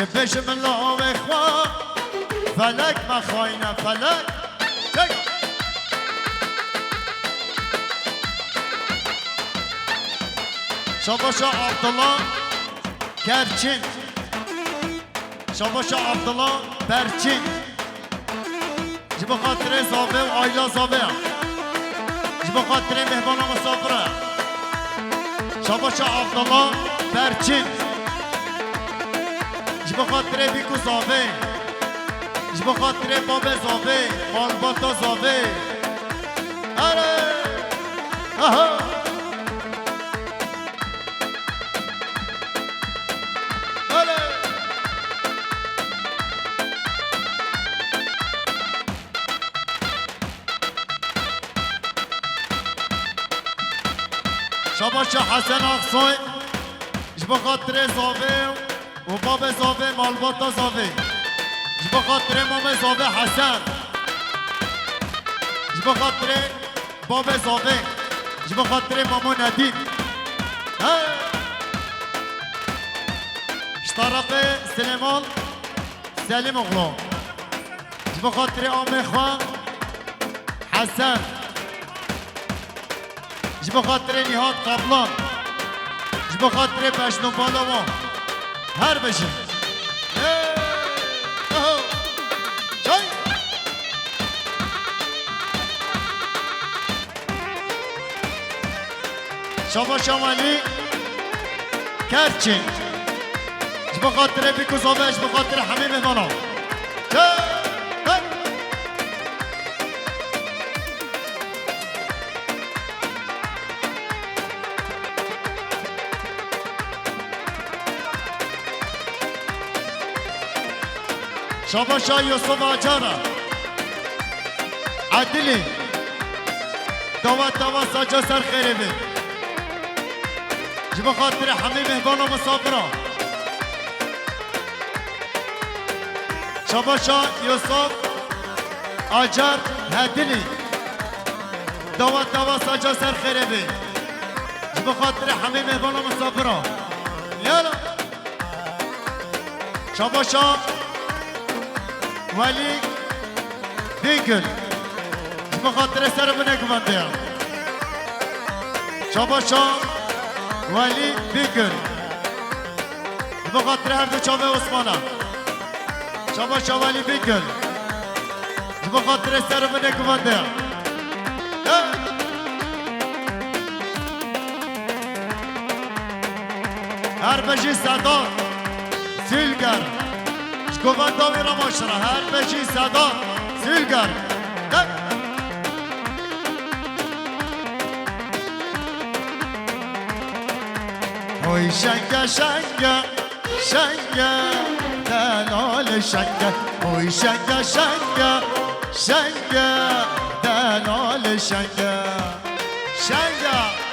شبش من لا بخوا فلک مخاینه فلک چگه شاباشا عبدالله کرچین شاباشا عبدالله برچین جبا خاطر زاوه و آیلا زاوه جبا خاطر مهمان و مسافره شاباشا عبدالله برچین جبا خاطر بیکو زاوه جبا خاطر باب زاوه مالباتا زاوه اره آها شاباشا حسن اقصای جبا خاطر زاوه و باب زاوه مالباتا زاوه جبا خاطر مام زاوه حسن جبا خاطر باب زاوه جبا خاطر ماما ندیم طرف سلیمان سلیم اغلا جبا خاطر آمه خواه حسن جبا خاطر نهاد قبلان جبا خاطر پشنو بالا ما هر بشیم شما شمالی کرچین جبا خاطر بیکو زاوه جبا خاطر همه مهمانا شاباشا یوسف آجارا عدلی دعوت ساجا سر خیره بید جبا خاطر همه مهبان و مسافران شاباشا یوسف آجار عدلی دعوت ساجا سر خیره بید جبا خاطر همه مهبان و مسافران یالا شاباشا ولی دیگل جبا خاطر سر بنه کمانده شاباشا ولی دیگل جبا خاطر هر دو چاوه عثمانه شاباشا ولی دیگل جبا خاطر سر بنه کمانده هر بجی صدار سیلگر گوان داوی را ماشرا هر بچی صدا سیلگر اوی شنگه شنگه شنگه دلال شنگه اوی شنگه شنگه شنگه دلال شنگه شنگه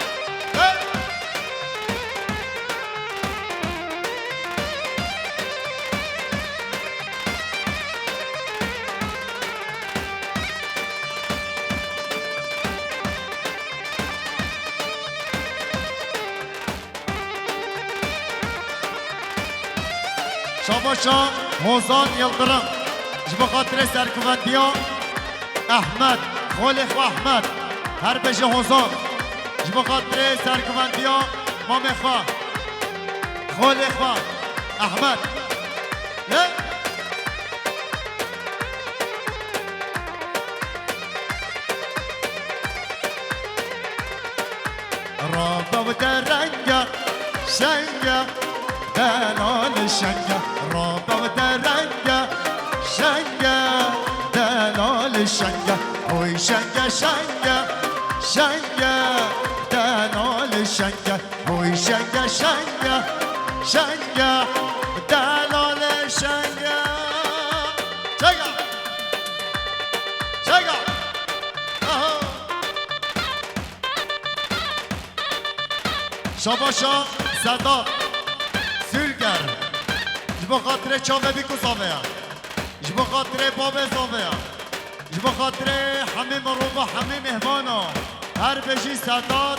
شاباشا موزان یلدرم جبا خاطر سرکوندیا احمد خالق و احمد هر بشه موزان جبا خاطر سرکوندیا مام خواه خالق و احمد رابا و درنگا شنگا دلال شنگه رابا و درنگه شنگه دلال شنگه اوی شنگه شنگه شنگه دلال شنگه اوی شنگه شنگه شنگه دلال شنگه چگه چگه شاباشا صدا سülger جبا خاطر چاوه بیکو زاوه جبا خاطر باب زاوه جبا خاطر همه مروب و همه مهمانا هر بجی صداد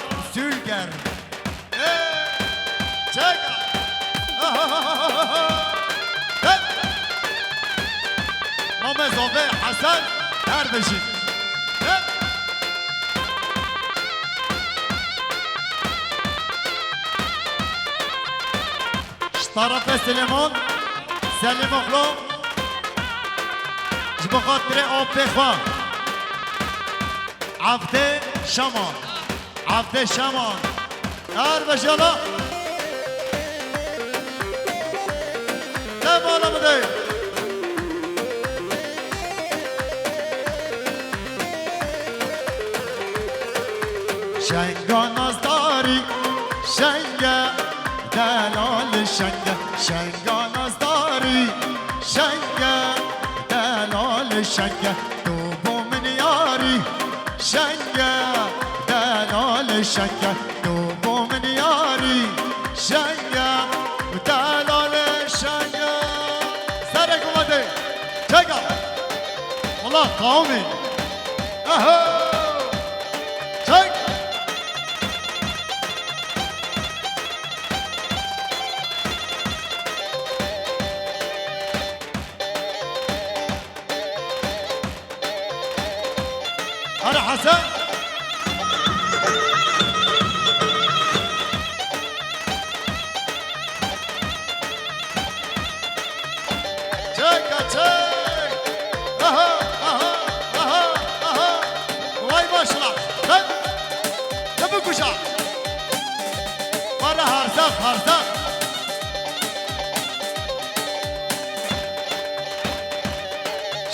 زوبه حسن هر بشید طرف سلیمان سلیم اغلو جب خاطر آب خواه عبد شمان عبد شمان هر بشیالا نه بالا بده شنگا نازداری شنگا دلال شنگا شنگا نازداری شنگا دلال شنگا تو با من یاری شنگا دلال شنگا تو با من یاری شنگا دلال شنگا سرک اومده چگا والله قومی اهو چگ هلا حسن تشيك تشيك اها اها اها اها واي باشلا تبو كشا مرة هرزاق هرزاق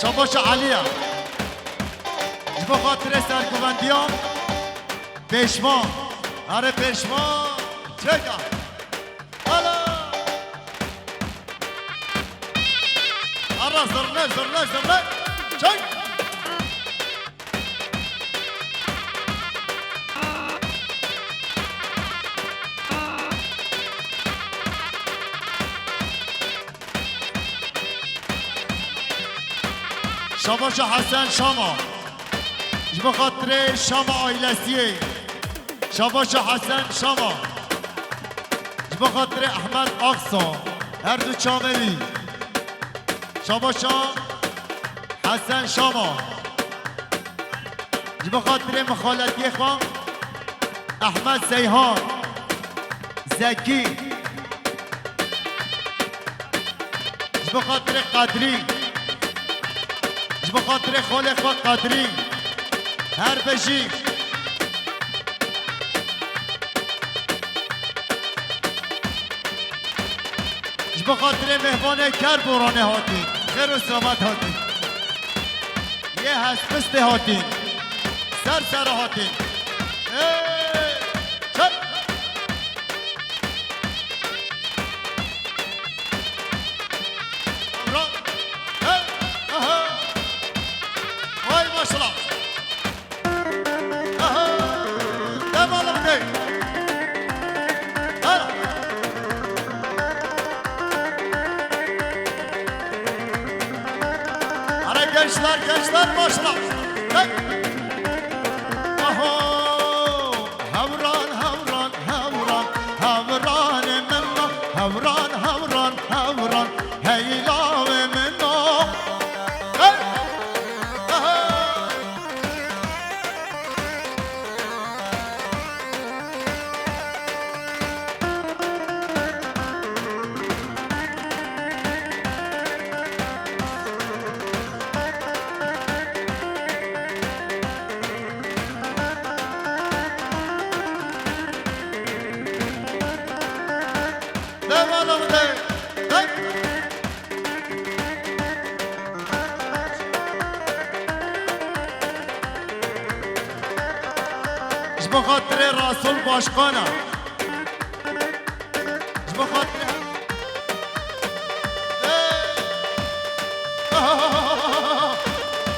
شباش عليا بخاطر سرکوبندیان پیشما آره پیشما چکا حالا آره زرنه زرنه زرنه چک شباش حسن شما جب خاطر شما آیلسیه شباش حسن شما جب خاطر احمد اقصا هر دو چاملی شباش حسن شما جب خاطر مخالطی خواه احمد سیحان زکی جب خاطر قدری جب خاطر خال خواه قدری هر بشی جب خاطر مهمان کر بورانه هاتی خیر و سلامت هاتی یه هست پست هاتی سر سر هاتی چپ وای ماشالله gençler gençler başla. Aho havran havran havran havran minna havran havran havran heyla ve minna. بخاطر رسول باشقانه بخاطر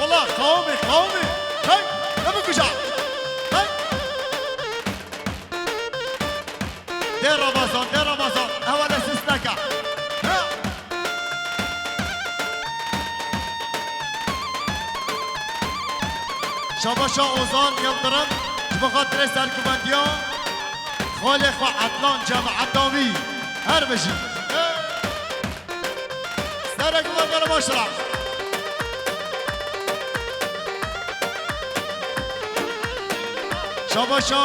والله قومي قومي هاي نبي كشا هاي دير رمضان دير رمضان اول اسسناك شباشا اوزان يضرب بخاطر سرکوبندیان خالق و عطلان جماعت دامی هر بشی سرکوبندیان ماشرف شاباشا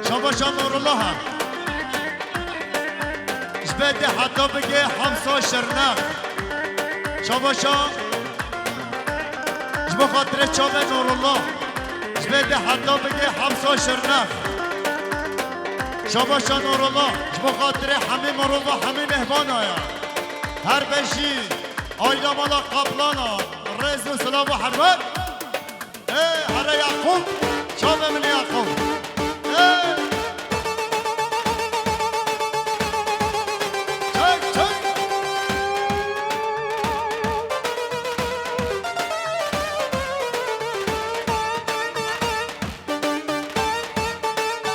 شاباشا نور الله جبدي حتى بقي 15 نخ شاباشا جبو خاطر شابه نور الله جبدي حتى بقي 15 نخ شاباشا نور الله جبو خاطر حمي مروبا حمي مهبانا يا هر بشي آيلا مالا قبلانا رئيس سلام و حرمت ايه هر يعقوب شابه من يعقوب ايه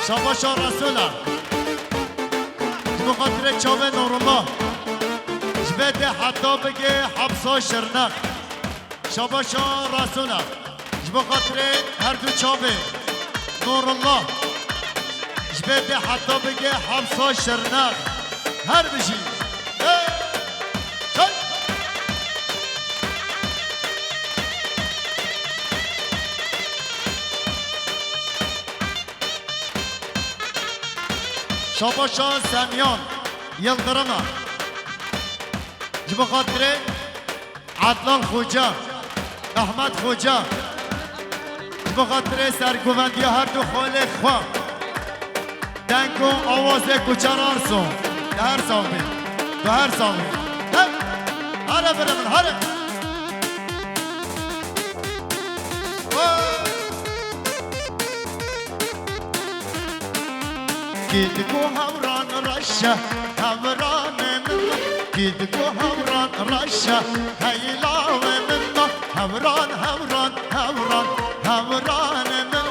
شاباشا رسولا بخاطر چاوه نور الله جبده حتی بگه حبسا شرنق شاباشا رسولا بخاطر هر دو چاوه نور الله جبده حتی بگه حبسا شرنق هر بشی شاباشا سمیان یلدرما جبو خاطر عدلان خوجا احمد خوجا جبو خاطر سرگوندی هر دو خاله خواه دنگو آواز کچرار سون هر سامی تو هر سامی هره برمون هره گیدگو همران رشه همران من گیدگو همران رشه هیلاو من همران همران همران همران من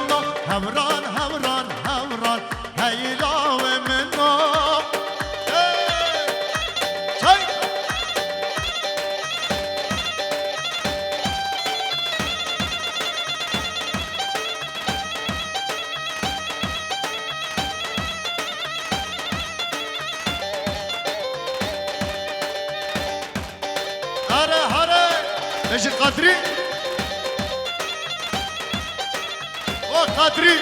همران همران همران هیلاو من ايش القدري؟ او قدري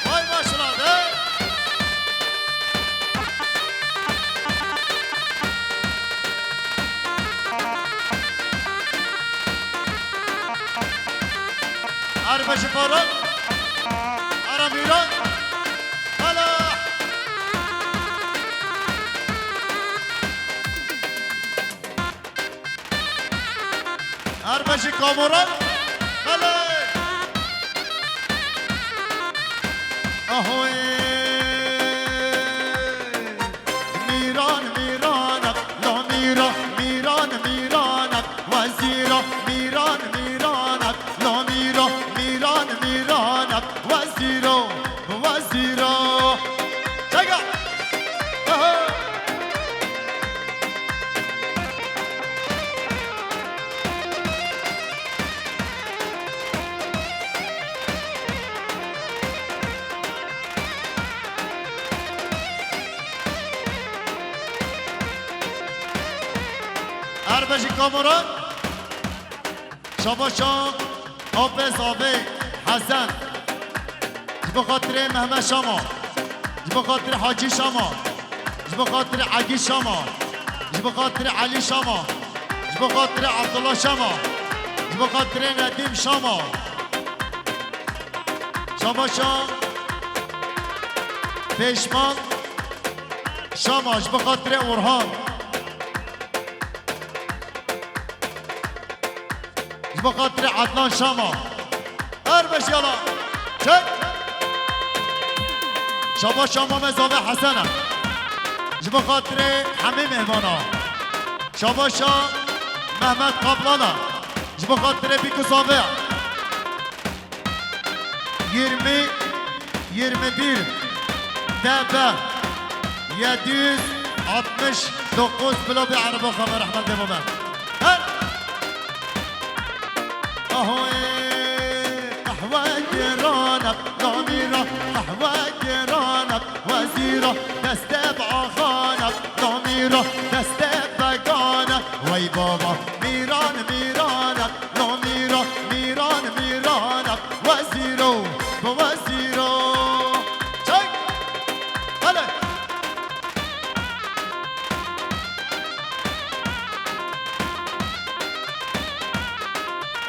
هاي ما شاء الله أربع شفارات أراميران هلا أربع شكامورات هلا أهوي ميران ميرانك لا ميرا ميران ميرانك وزيرة ميران ميرانك لا ميرا ميران ميرانك وزيرو وزيرو تقع أربع كاميرات شاباشا حافظ آبی حسن جبو خاطر محمد شما جبو خاطر حاجی شما جبو خاطر عگی شما جبو خاطر علی شما جبو خاطر عبدالله شما جبو خاطر ندیم شما شاباشا پیشمان شما جبو خاطر اورهان جبو خاطر عدنان شما اربش يلا چک شما شما مزاوه حسنه جبو خاطر همه مهمانا شما شما محمد قبلانا جبو خاطر بیکو زاوه 21 دبه 769 بلا به عربا خبر رحمت بابا قهوة جيرانك ضميرة قهوة وزيرا دست بآخانك نامیرا دست بگانك وی بابا میران میرانك نامیرا میران میرانك وزیرو وزیرو چک بله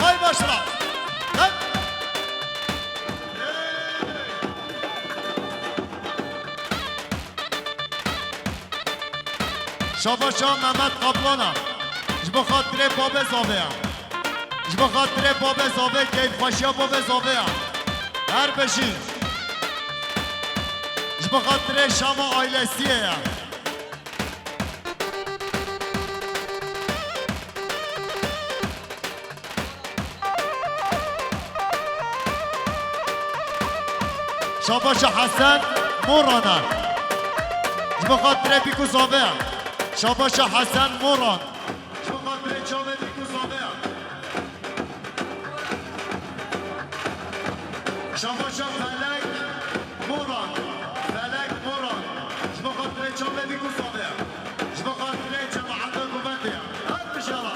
های باشرا شاباشا محمد قبلانم جبا خاطر باب زاوه هم جبا خاطر باب زاوه کیف خوشی باب زاوه هم هر بشین جبا خاطر شما آیلسیه هم شاباشا حسن مورانم جبا خاطر بیکو زاوه هم شاباشا حسن موران جبا خاطر چاوه بیکو زاوه هم شاباشا فلک موران فلک موران جبا خاطر چاوه بیکو زاوه هم جبا خاطر جماعت گوونده هم هر بشارا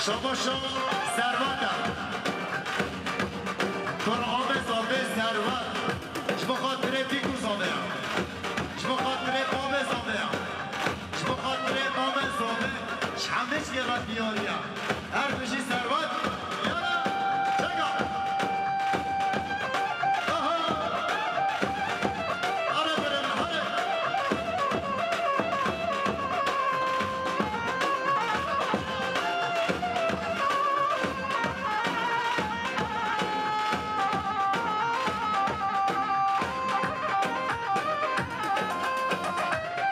شاباشا ثروتم قرآن زاوه ثروت جبا خاطر بیکو زاوه هم جبا خاطر باب زاوه هم جبا خاطر باب زاوه همه چی را بیاری هم هر بشی ثروت یالا چگا آره برم آره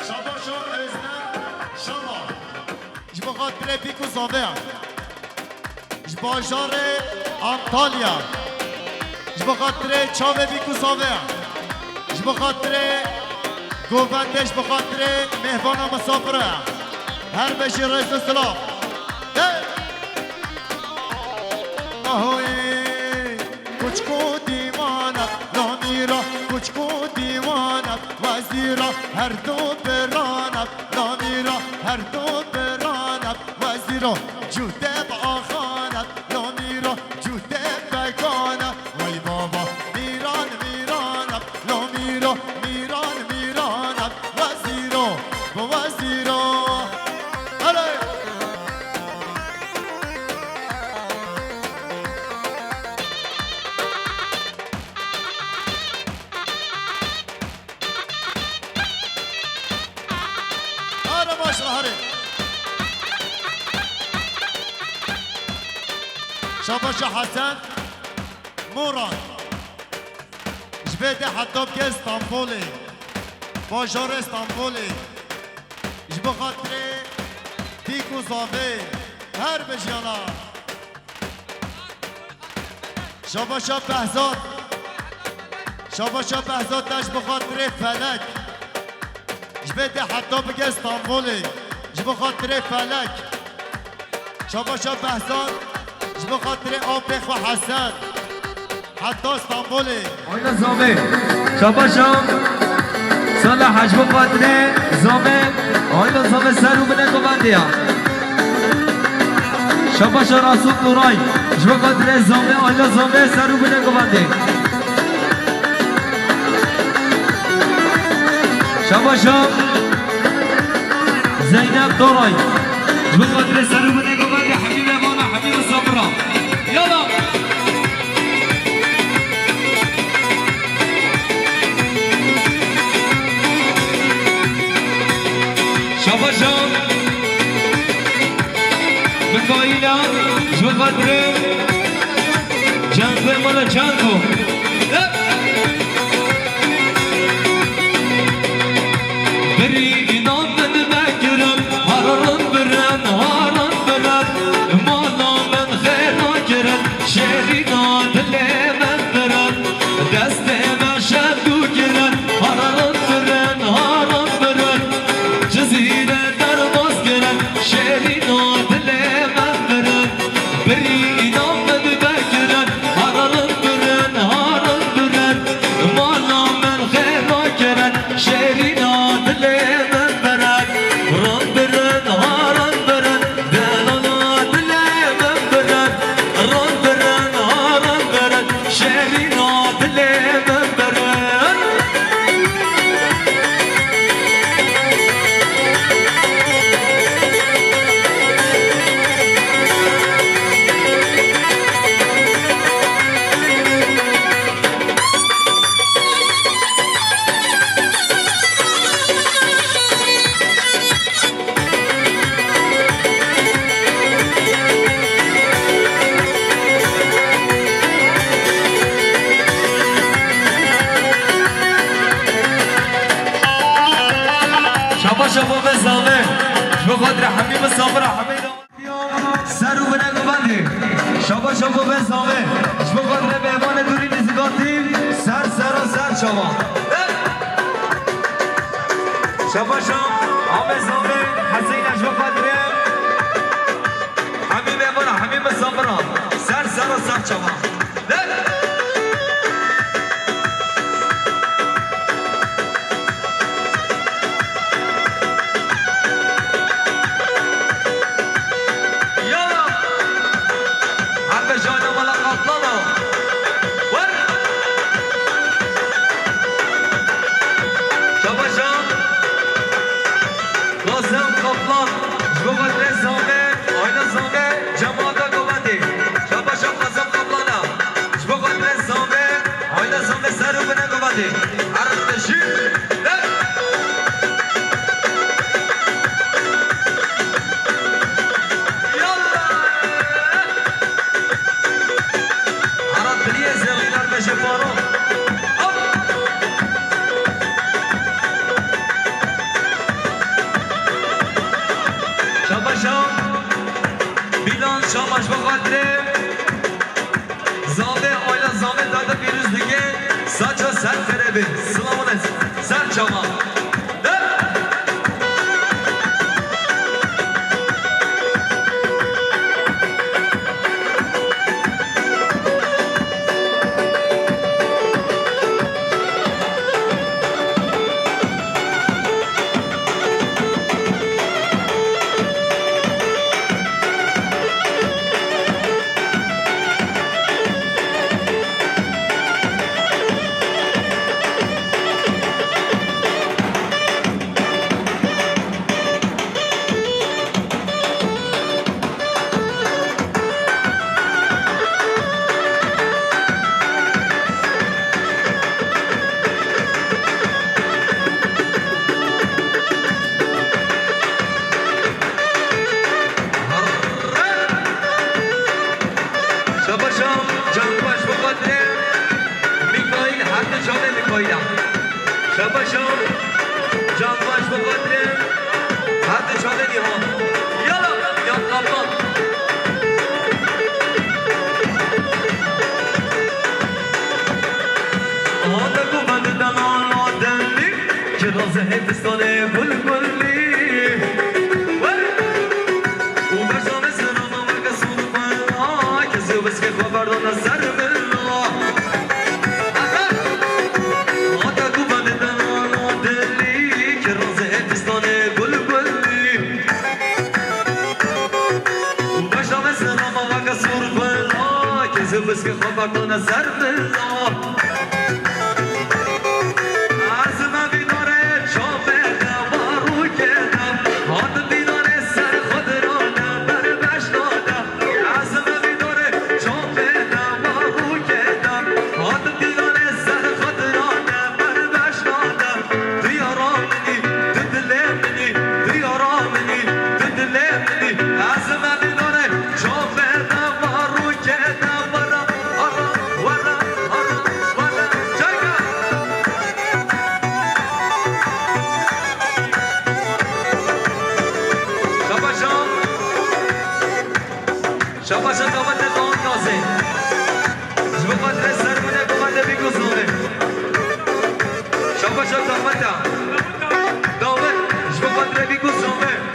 شاباشا ازنم شما جبا خاطر بیکو زاوه هم جبا جار انطالیا جبا خاطر چاوه بیکو زاوه هم جبا خاطر گوونده جبا خاطر مهبان مسافره هم هر بشی رئیس سلام آهوی کچکو دیوانت نامیرا کچکو دیوانت وزیرا هر دو برانت نامیرا هر دو برانت وزیرا جوده بآخانت نامیرا جوده بگانت وی بابا میران میرانت نامیرا میران میرانت وزیرا وزیرا شاباشا حسن موران جبهه حتاب که استانبولی بازار استانبولی جبه خاطر دیکو زاوه هر بجیانا شاباشا بهزاد شاباشا بهزاد داشت بخاطر فلک جبهه حتاب که استانبولی جبه خاطر فلک شاباشا بهزاد جبه خاطر آبخ و حسن حتی استانبولی آیلا زامه شاباشا سالا حجب خاطر زامه آیلا زامه سرو بنه گوندیا شاباشا راسول نورای جبه خاطر زامه آیلا زامه سرو بنه گونده شاباشا زینب دورای جبه خاطر سرو بنه گونده حبیب امانا حبیب صبرا یالا شاباشا مکایلا جبه خاطر جنگو مالا جنگو بری اینان من بگرم هاران برن هاران برن مالا من خیرا گرن شهرینا دل من برن دست من شدو گرن هاران برن جزیره در باز گرن شهرینا حبیب صابر حمید سر و بنگ و بندی شبا شبا به زامه شبا قدر بهمان دوری نزگاتی سر شما شبا شام آمه زامه حسین شبا قدر حبیب بهمان حبیب صابر سر شما شامش با قدر زامه آیلا زامه داده بیروز دیگه ساچا سر فربه سلامونت سر چاما بس که خبر نظر بلا از من بیداره چاپه دوارو کردم هاد بیداره سر خود رانم بر بشنادم از من بیداره چاپه دوارو کردم هاد بیداره سر خود رانم بر بشنادم توی آرامنی تو دلمنی توی آرامنی تو دلمنی از من بیداره چاپه دوارو کردم شاباش داماد دام نازه جبو قدر سر منه بمانده بی گزنوه شاباش داماد دامه جبو قدر بی گزنوه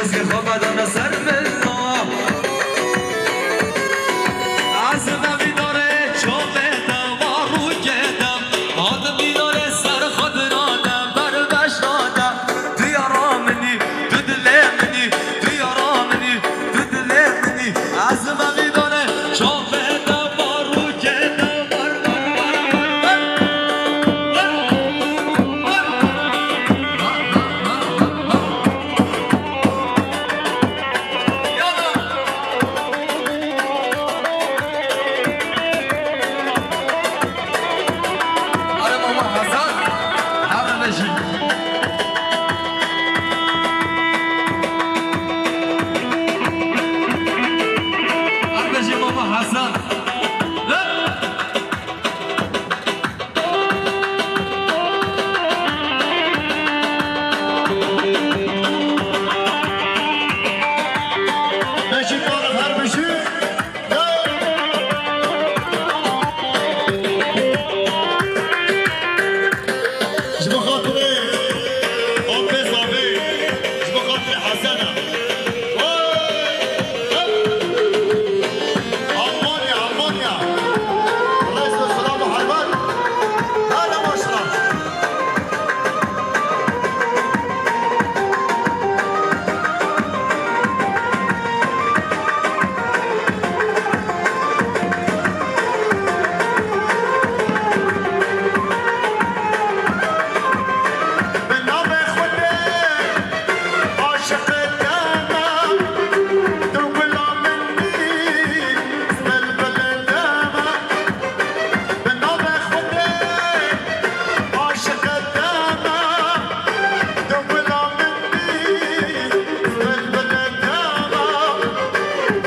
بس که خواب بدن سر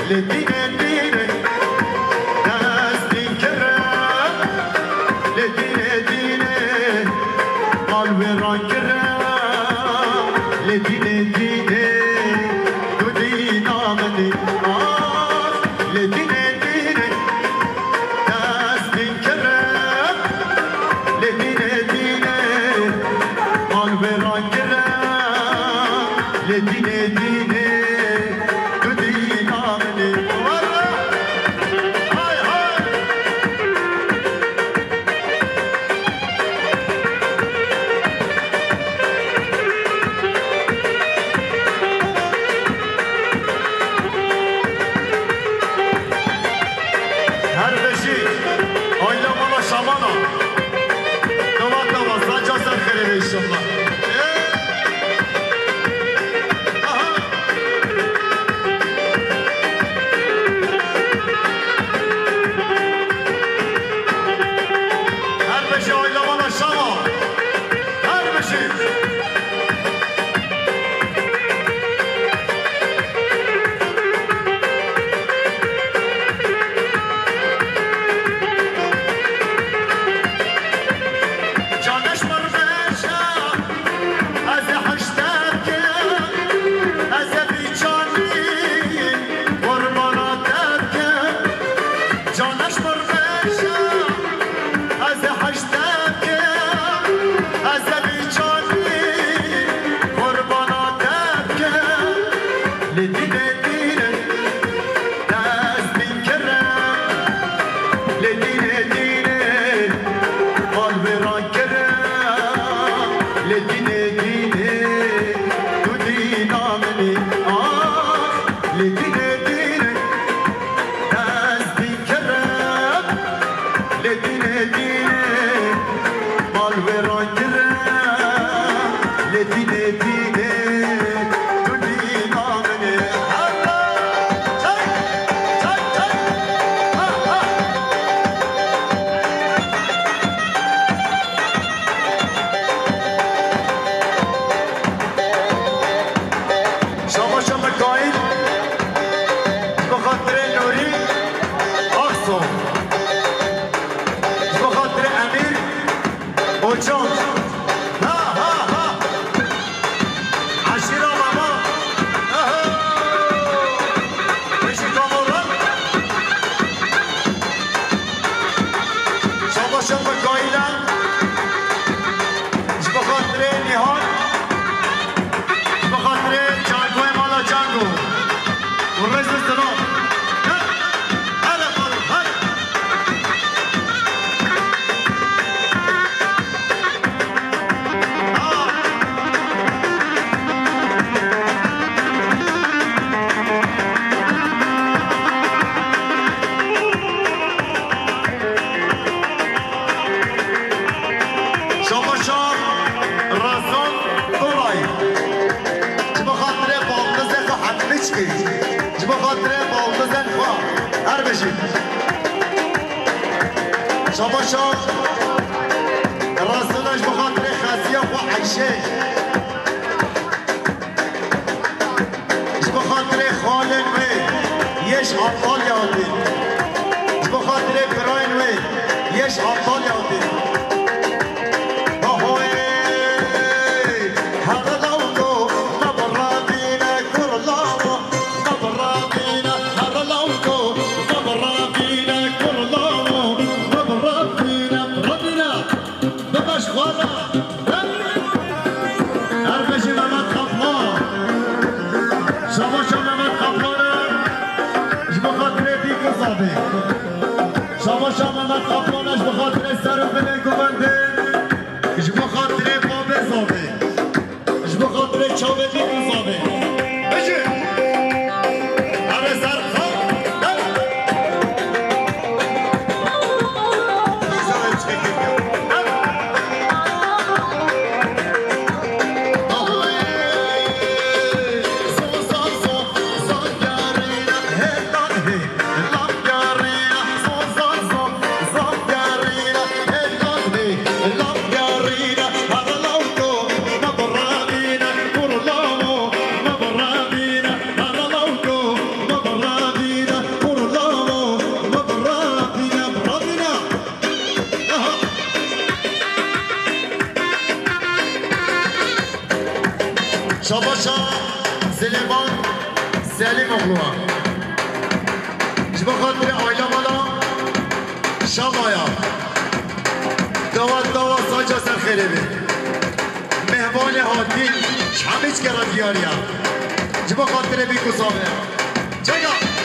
لدينا دينا ناس تنكرم لدينا دينا قلبي رنكرم لدينا دينا دودينا مني لدينا دينا ناس تنكرم لدينا دينا قلبي رنكرم لدينا دينا شباشا راسناش بخاطر خاسية وعيشة بخاطر خالد وي يش عطال ياضي بخاطر براين وي يش عطال ياضي شما من قبلانش بخاطر سر بله گونده اش بخاطر بابه زابه اش بخاطر چاوه بی زابه بشه همه سر خواهد Love سلیم اغلوها جبا خاطر آیلا مالا شمایا دوا ساجا سر خیره بی مهمان هاتین چمیچ کرا دیاریا جبا خاطر بی کسامه جگا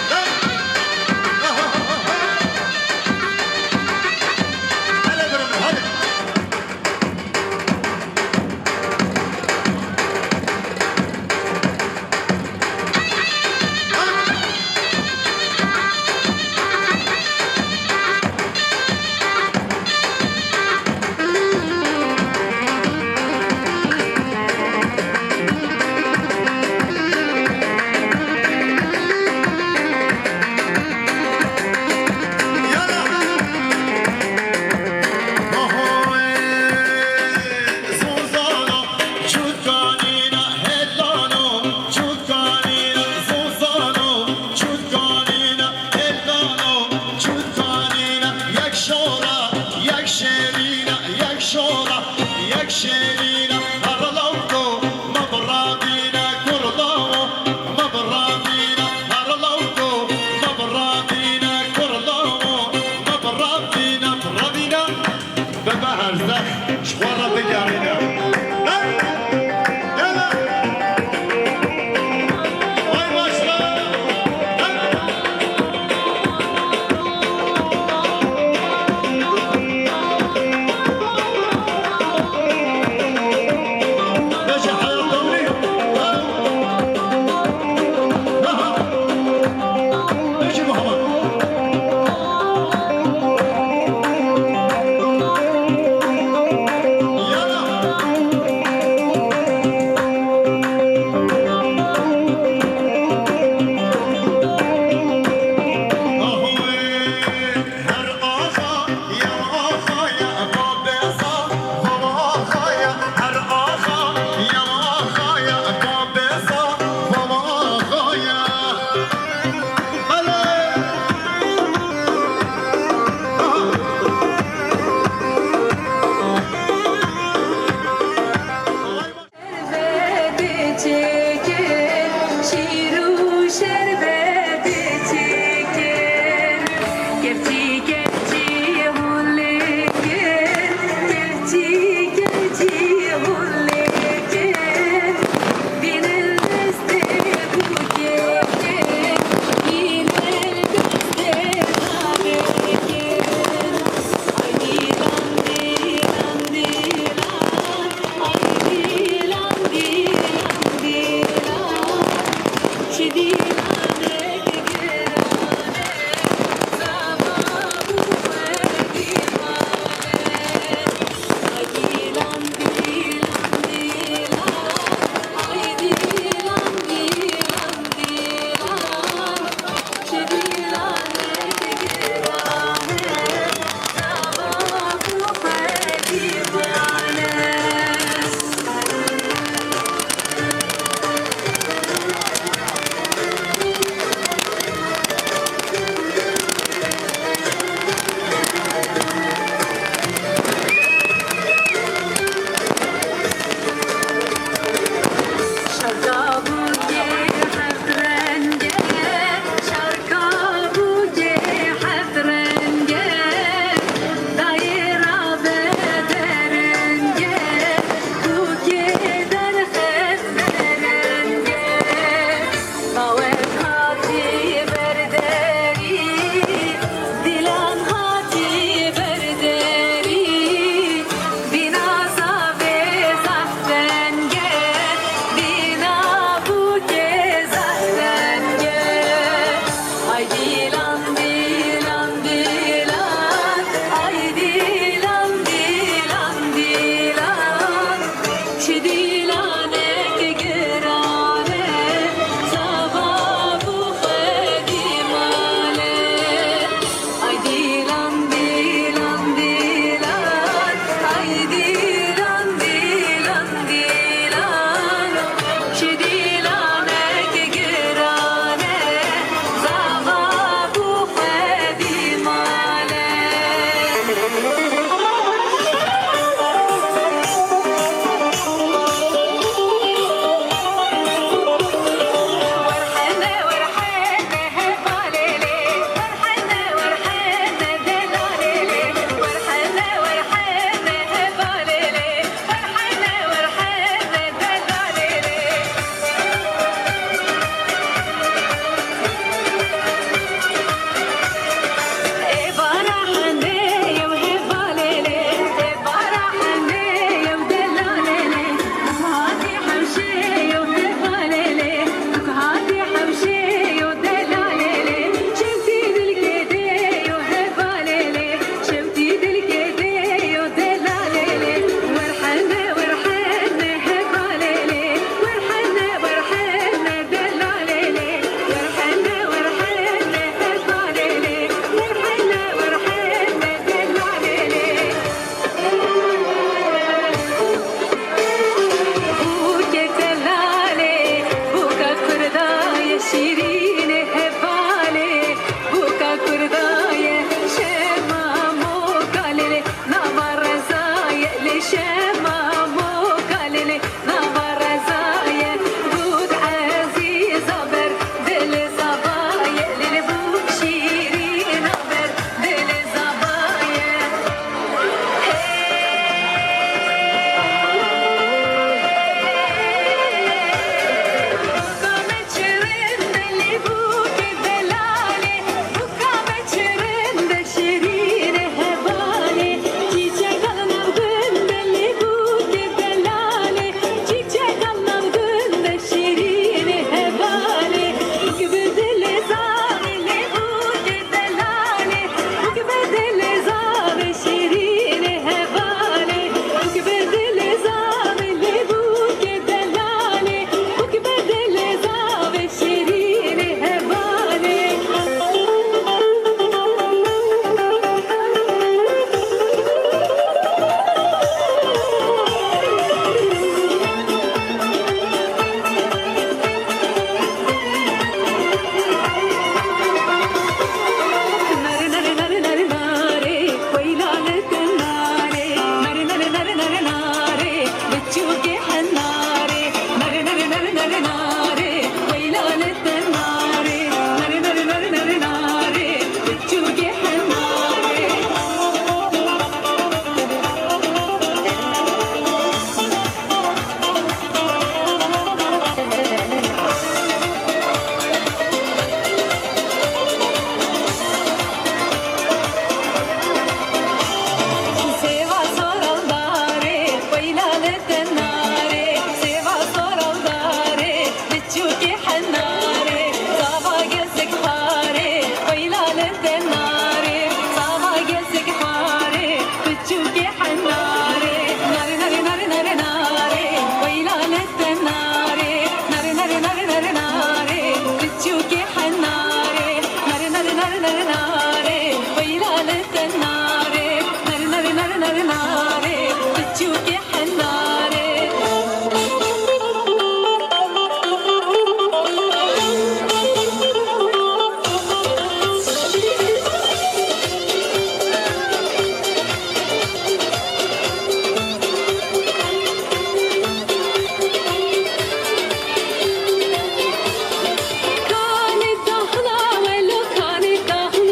Kane dahna velo kane dahun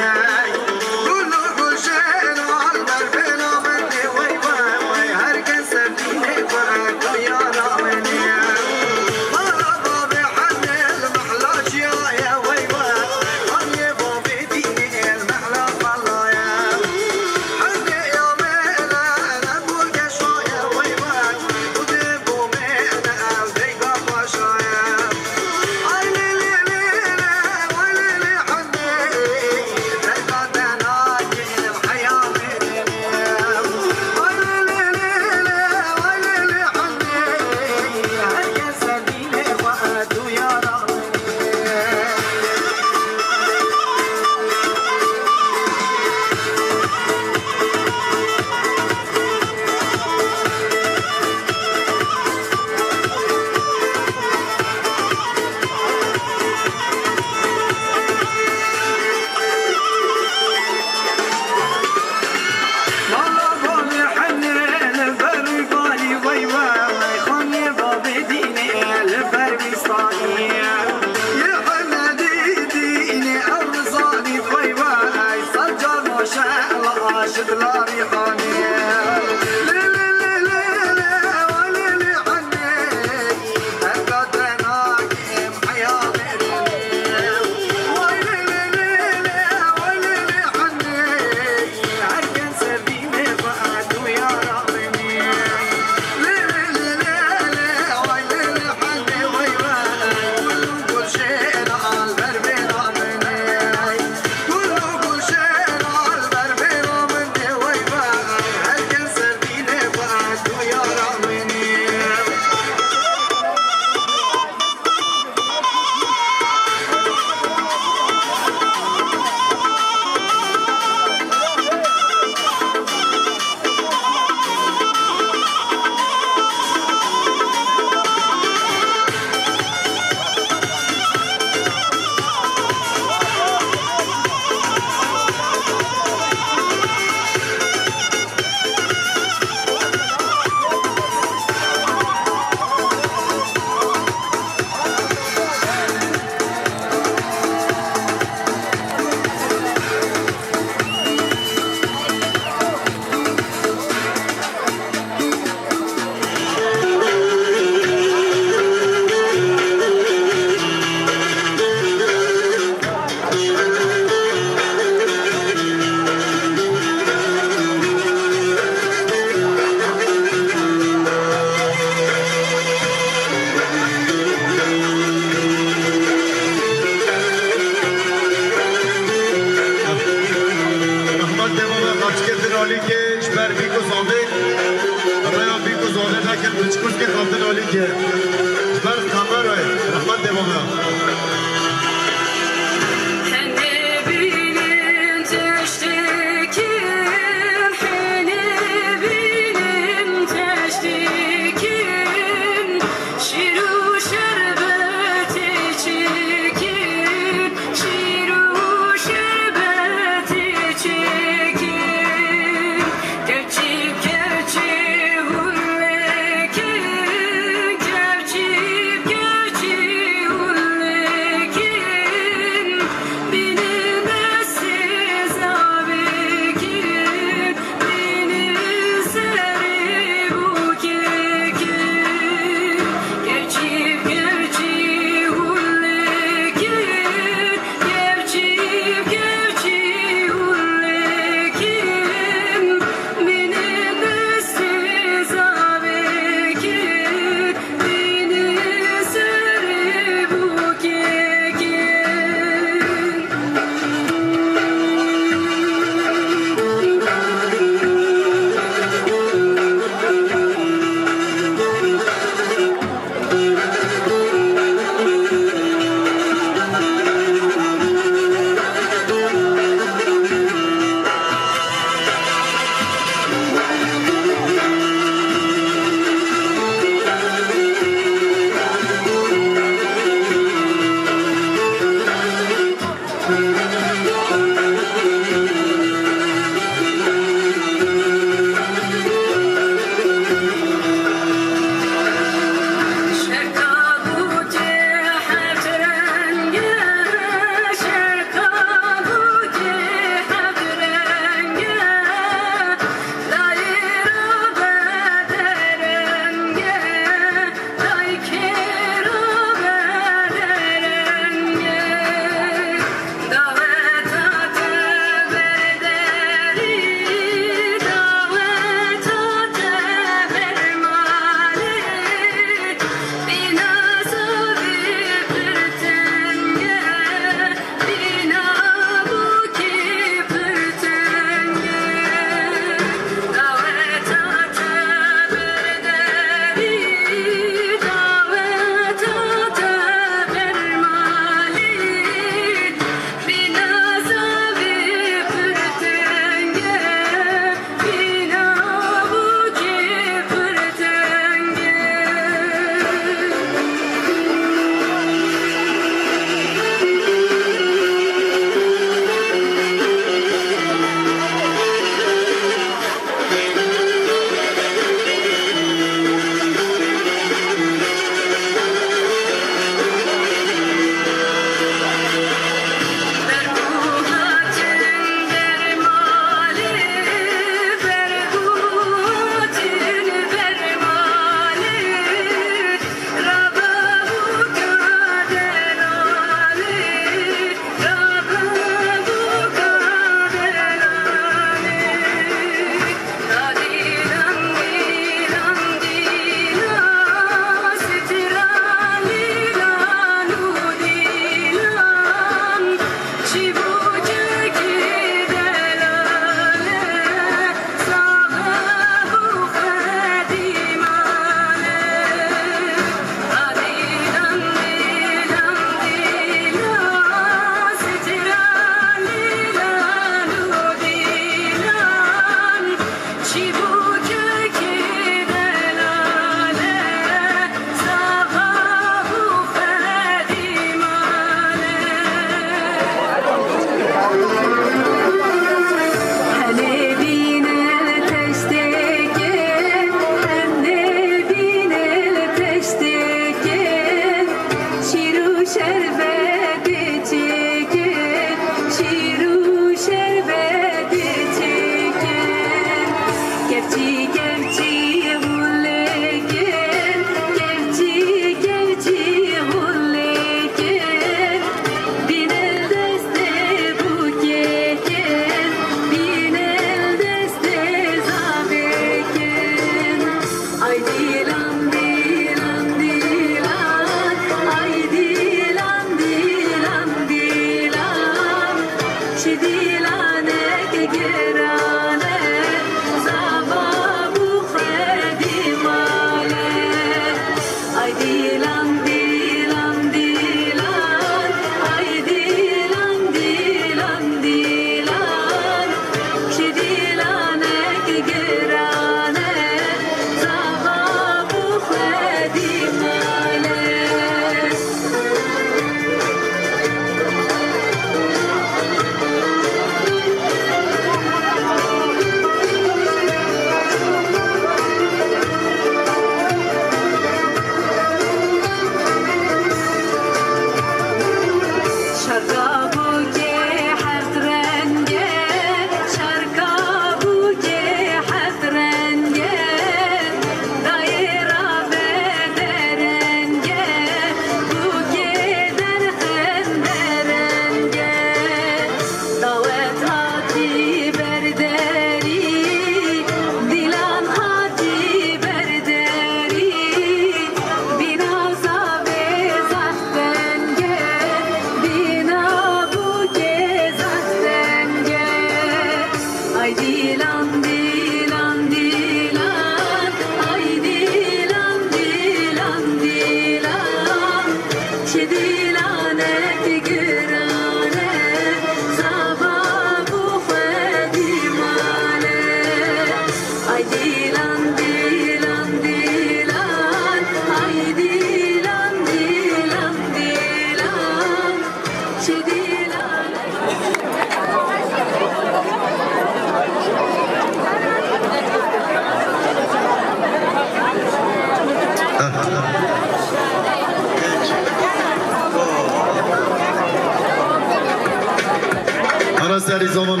Ara seri zaman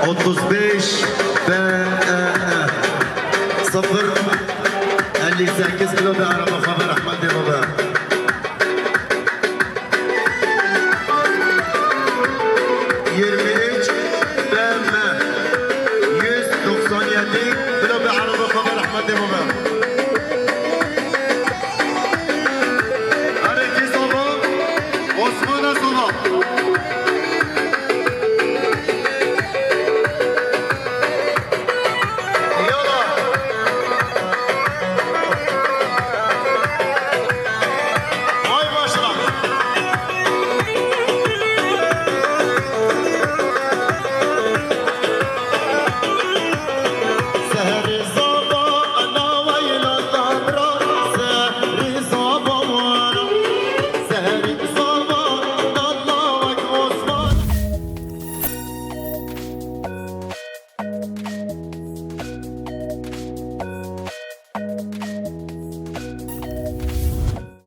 35 ve 0 58 kilo bir araba haber Ahmet Baba. BM 197 kilo bir araba haber Ahmet Baba. Hareketi sabah Osman'a sabah